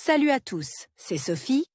Salut à tous, c'est Sophie.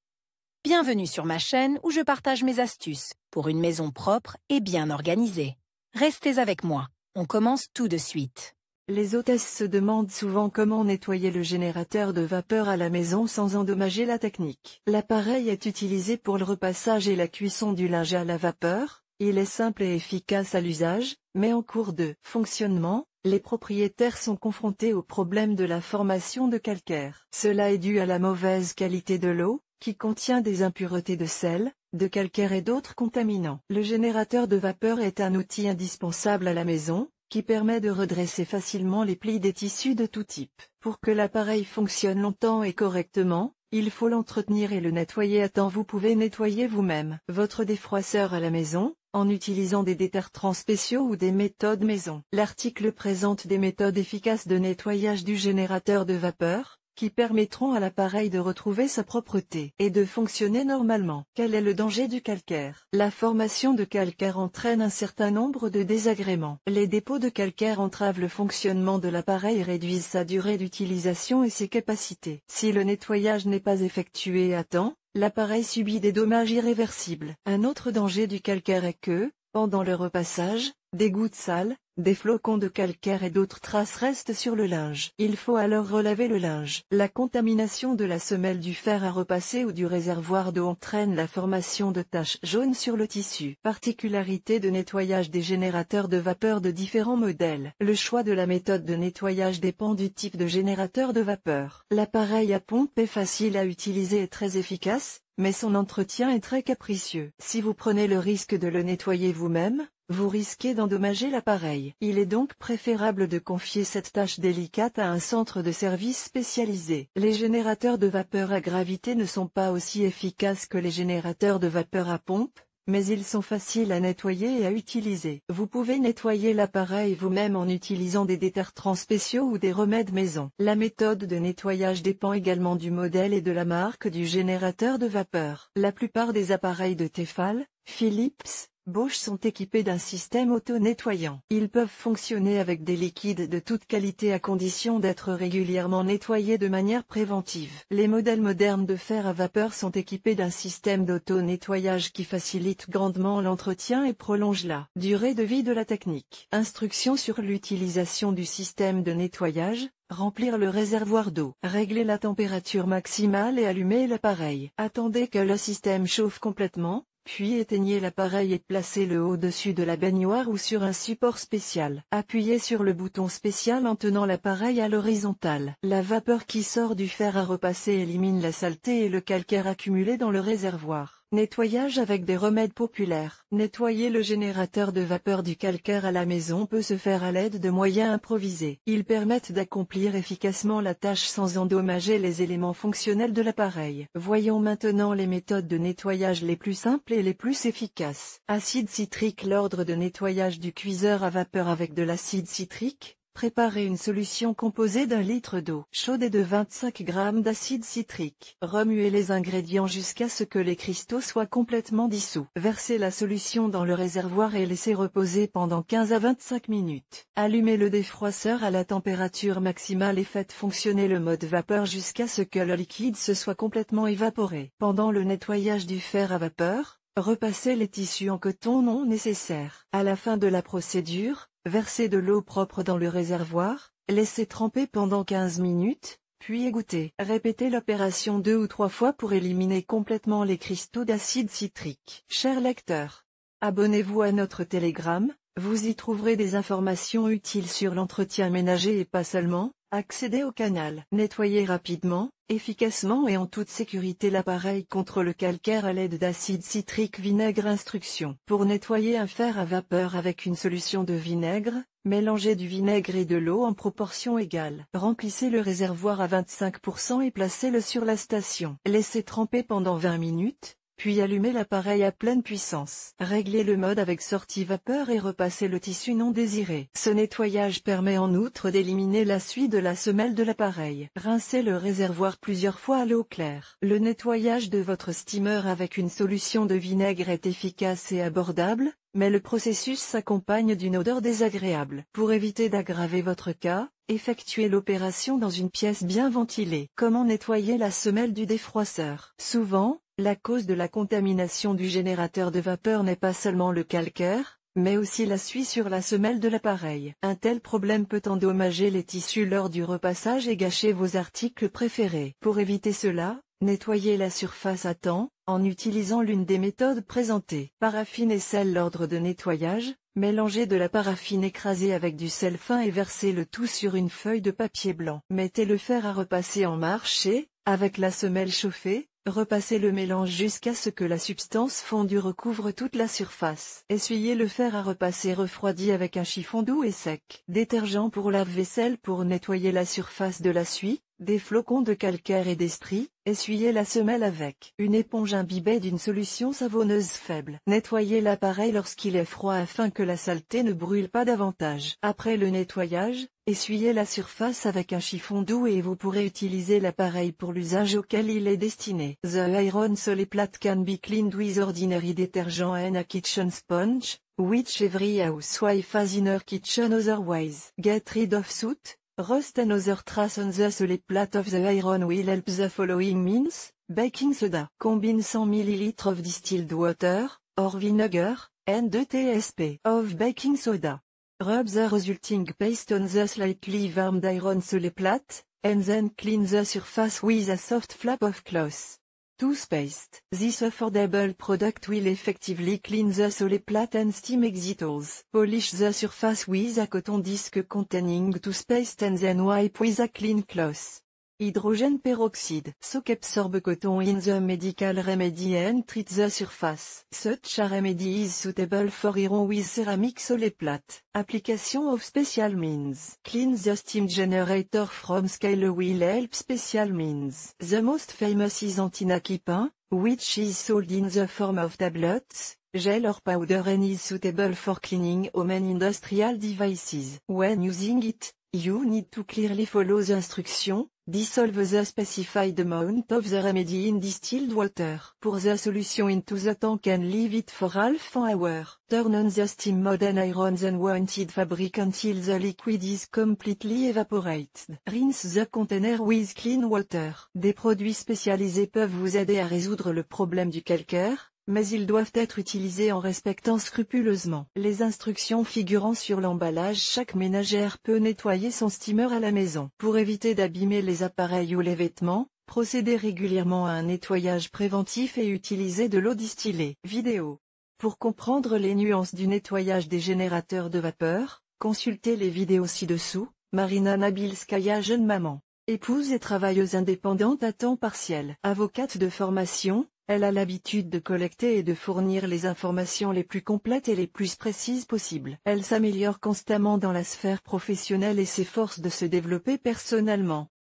Bienvenue sur ma chaîne où je partage mes astuces pour une maison propre et bien organisée. Restez avec moi, on commence tout de suite. Les hôtesses se demandent souvent comment nettoyer le générateur de vapeur à la maison sans endommager la technique. L'appareil est utilisé pour le repassage et la cuisson du linge à la vapeur. Il est simple et efficace à l'usage, mais en cours de fonctionnement, les propriétaires sont confrontés au problème de la formation de calcaire. Cela est dû à la mauvaise qualité de l'eau, qui contient des impuretés de sel, de calcaire et d'autres contaminants. Le générateur de vapeur est un outil indispensable à la maison, qui permet de redresser facilement les plis des tissus de tout type. Pour que l'appareil fonctionne longtemps et correctement, il faut l'entretenir et le nettoyer à temps. Vous pouvez nettoyer vous-même votre défroisseur à la maison, en utilisant des détergents spéciaux ou des méthodes maison. L'article présente des méthodes efficaces de nettoyage du générateur de vapeur, qui permettront à l'appareil de retrouver sa propreté et de fonctionner normalement. Quel est le danger du calcaire? La formation de calcaire entraîne un certain nombre de désagréments. Les dépôts de calcaire entravent le fonctionnement de l'appareil et réduisent sa durée d'utilisation et ses capacités. Si le nettoyage n'est pas effectué à temps, l'appareil subit des dommages irréversibles. Un autre danger du calcaire est que, pendant le repassage, des gouttes sales, des flocons de calcaire et d'autres traces restent sur le linge. Il faut alors relaver le linge. La contamination de la semelle du fer à repasser ou du réservoir d'eau entraîne la formation de taches jaunes sur le tissu. Particularité de nettoyage des générateurs de vapeur de différents modèles. Le choix de la méthode de nettoyage dépend du type de générateur de vapeur. L'appareil à pompe est facile à utiliser et très efficace, mais son entretien est très capricieux. Si vous prenez le risque de le nettoyer vous-même, vous risquez d'endommager l'appareil. Il est donc préférable de confier cette tâche délicate à un centre de service spécialisé. Les générateurs de vapeur à gravité ne sont pas aussi efficaces que les générateurs de vapeur à pompe, mais ils sont faciles à nettoyer et à utiliser. Vous pouvez nettoyer l'appareil vous-même en utilisant des détergents spéciaux ou des remèdes maison. La méthode de nettoyage dépend également du modèle et de la marque du générateur de vapeur. La plupart des appareils de Tefal, Philips, Bosch sont équipés d'un système auto-nettoyant. Ils peuvent fonctionner avec des liquides de toute qualité à condition d'être régulièrement nettoyés de manière préventive. Les modèles modernes de fer à vapeur sont équipés d'un système d'auto-nettoyage qui facilite grandement l'entretien et prolonge la durée de vie de la technique. Instructions sur l'utilisation du système de nettoyage. Remplir le réservoir d'eau. Régler la température maximale et allumer l'appareil. Attendez que le système chauffe complètement. Puis éteignez l'appareil et placez-le au-dessus de la baignoire ou sur un support spécial. Appuyez sur le bouton spécial en tenant l'appareil à l'horizontale. La vapeur qui sort du fer à repasser élimine la saleté et le calcaire accumulé dans le réservoir. Nettoyage avec des remèdes populaires. Nettoyer le générateur de vapeur du calcaire à la maison peut se faire à l'aide de moyens improvisés. Ils permettent d'accomplir efficacement la tâche sans endommager les éléments fonctionnels de l'appareil. Voyons maintenant les méthodes de nettoyage les plus simples et les plus efficaces. Acide citrique. L'ordre de nettoyage du cuiseur à vapeur avec de l'acide citrique. Préparez une solution composée d'1 litre d'eau chaude et de 25 g d'acide citrique. Remuez les ingrédients jusqu'à ce que les cristaux soient complètement dissous. Versez la solution dans le réservoir et laissez reposer pendant 15 à 25 minutes. Allumez le défroisseur à la température maximale et faites fonctionner le mode vapeur jusqu'à ce que le liquide se soit complètement évaporé. Pendant le nettoyage du fer à vapeur, repassez les tissus en coton non nécessaires. À la fin de la procédure, versez de l'eau propre dans le réservoir, laissez tremper pendant 15 minutes, puis égouttez. Répétez l'opération 2 ou 3 fois pour éliminer complètement les cristaux d'acide citrique. Chers lecteurs, abonnez-vous à notre Telegram, vous y trouverez des informations utiles sur l'entretien ménager et pas seulement. Accédez au canal. Nettoyez rapidement, efficacement et en toute sécurité l'appareil contre le calcaire à l'aide d'acide citrique vinaigre. Instruction. Pour nettoyer un fer à vapeur avec une solution de vinaigre, mélangez du vinaigre et de l'eau en proportion égale. Remplissez le réservoir à 25% et placez-le sur la station. Laissez tremper pendant 20 minutes, puis allumez l'appareil à pleine puissance. Réglez le mode avec sortie vapeur et repassez le tissu non désiré. Ce nettoyage permet en outre d'éliminer la suie de la semelle de l'appareil. Rincez le réservoir plusieurs fois à l'eau claire. Le nettoyage de votre steamer avec une solution de vinaigre est efficace et abordable, mais le processus s'accompagne d'une odeur désagréable. Pour éviter d'aggraver votre cas, effectuez l'opération dans une pièce bien ventilée. Comment nettoyer la semelle du défroisseur? Souvent, la cause de la contamination du générateur de vapeur n'est pas seulement le calcaire, mais aussi la suie sur la semelle de l'appareil. Un tel problème peut endommager les tissus lors du repassage et gâcher vos articles préférés. Pour éviter cela, nettoyez la surface à temps, en utilisant l'une des méthodes présentées. Paraffine et sel. L'ordre de nettoyage: mélangez de la paraffine écrasée avec du sel fin et versez le tout sur une feuille de papier blanc. Mettez le fer à repasser en marche et, avec la semelle chauffée, repassez le mélange jusqu'à ce que la substance fondue recouvre toute la surface. Essuyez le fer à repasser refroidi avec un chiffon doux et sec. Détergent pour lave-vaisselle. Pour nettoyer la surface de la suie, des flocons de calcaire et d'estrie, essuyez la semelle avec une éponge imbibée d'une solution savonneuse faible. Nettoyez l'appareil lorsqu'il est froid afin que la saleté ne brûle pas davantage. Après le nettoyage, essuyez la surface avec un chiffon doux et vous pourrez utiliser l'appareil pour l'usage auquel il est destiné. The iron sole plate can be cleaned with ordinary detergent and a kitchen sponge, which every housewife has in her kitchen otherwise. Get rid of soot, rust and other trace on the sole plate of the iron will help. The following means: baking soda. Combine 100 ml of distilled water, or vinegar, and 2 tsp of baking soda. Rub the resulting paste on the slightly warmed iron sole plate, and then clean the surface with a soft flap of cloth. Toothpaste. This affordable product will effectively clean the sole plate and steam exiters. Polish the surface with a cotton disc containing toothpaste and then wipe with a clean cloth. Hydrogen peroxide. Soak absorb cotton in the medical remedy and treat the surface. Such a remedy is suitable for iron with ceramic sole plate. Application of special means. Clean the steam generator from scale will help. Special means. The most famous is antinakipin, which is sold in the form of tablets, gel or powder and is suitable for cleaning home and industrial devices. When using it, you need to clearly follow the instruction. Dissolve the specified amount of the remedy in distilled water. Pour the solution into the tank and leave it for half an hour. Turn on the steam mode and iron the wanted fabric until the liquid is completely evaporated. Rinse the container with clean water. Des produits spécialisés peuvent vous aider à résoudre le problème du calcaire, mais ils doivent être utilisés en respectant scrupuleusement les instructions figurant sur l'emballage. Chaque ménagère peut nettoyer son steamer à la maison. Pour éviter d'abîmer les appareils ou les vêtements, procédez régulièrement à un nettoyage préventif et utilisez de l'eau distillée. Vidéo. Pour comprendre les nuances du nettoyage des générateurs de vapeur, consultez les vidéos ci-dessous. Marina Nabilskaya, jeune maman, épouse et travailleuse indépendante à temps partiel. Avocate de formation, elle a l'habitude de collecter et de fournir les informations les plus complètes et les plus précises possibles. Elle s'améliore constamment dans la sphère professionnelle et s'efforce de se développer personnellement.